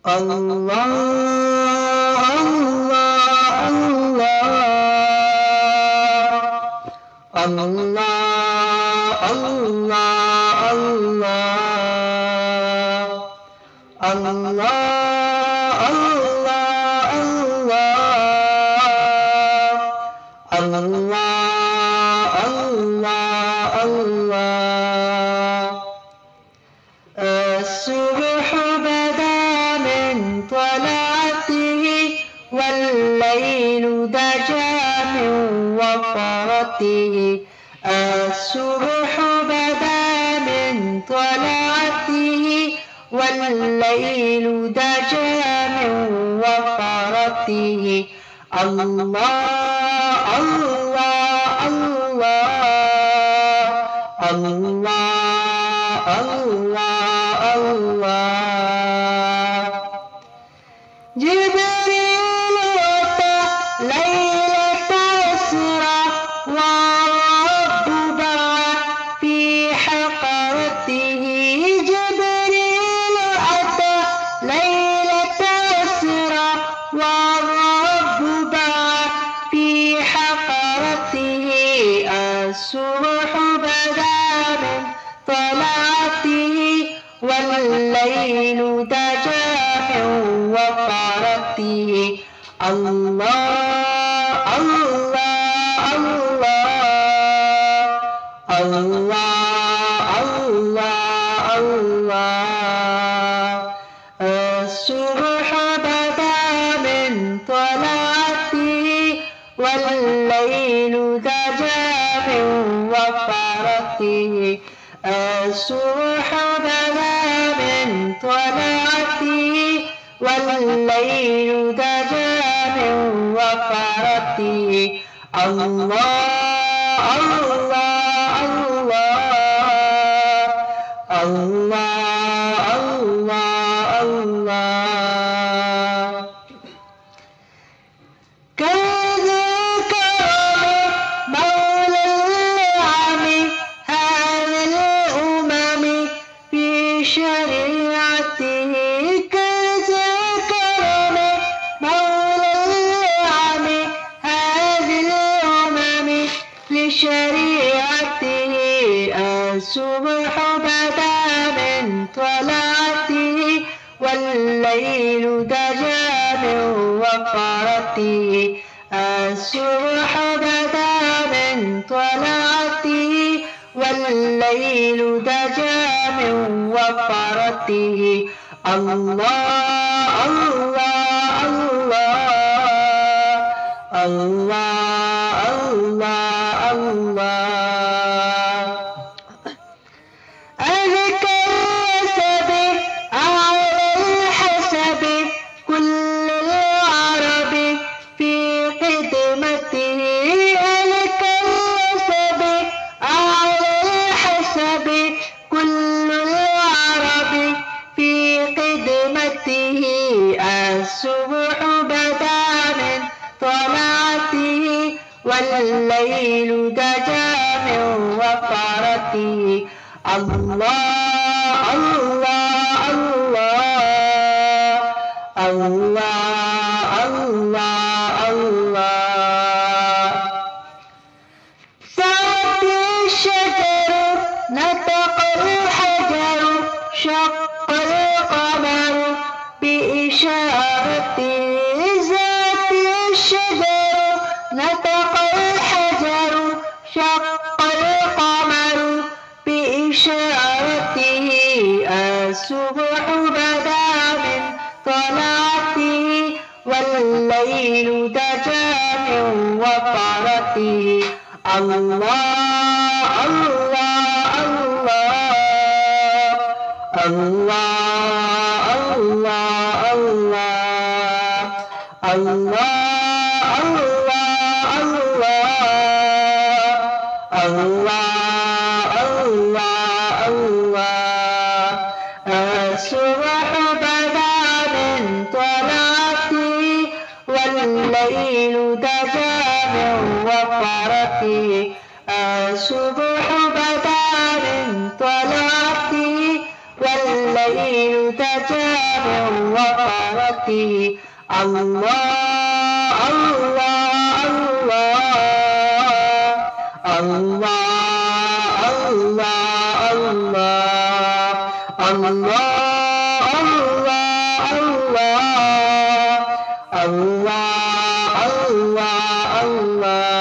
الله الله الله الله الله الله الله الله الله الله الصبح بدا من طلعته والليل دجى من وفرته الصبح بدا من طلعته والليل دجى من وفرته الله الله الله الله الله الله جبريل أتى ليلة إسرى والرب بعث في حقرته جبريل أتى ليلة إسرى والرب بعث في حقرته الصبح بدا من طلعته والليل دجى من وفرته الله الله الله الله الله الله الصبح بدا من طلعته والليل دجى من وفرته الصبح بدا من طلعته والليل دجى من وفرته الله الله الله الله الله الله كذا كرم مولى النعم هذا الأمم في شريعته كذا كرم مولى النعم هذه الأمم لشريعته الصبح بدا من طلعته والليل دجى من وفرته الصبح بدا من طلعته والليل دجى من وفرته الله الله الله الله الله الله أذكى النسب أعلى الحسب كل العرب في خدمته أذكى النسب أعلى الحسب كل العرب في خدمته الصبح بدا من طلعته والليل دجى من وفرته الله الله الله الله الله الله سعت الشجر نطق الحجر شق القمر بإشارته ذات الشجر نطق الحجر شق القمر بإشارته الصبح بدا من طلعته والليل دجى من وفرته الله الله الله الله الله الله الله الله الله الله الله الصبح بدا من طلعته والليل دجى من وفرته الصبح بدا من طلعته والليل دجى من وفرته رحمته الله الله الله الله الله الله الله الله الله الله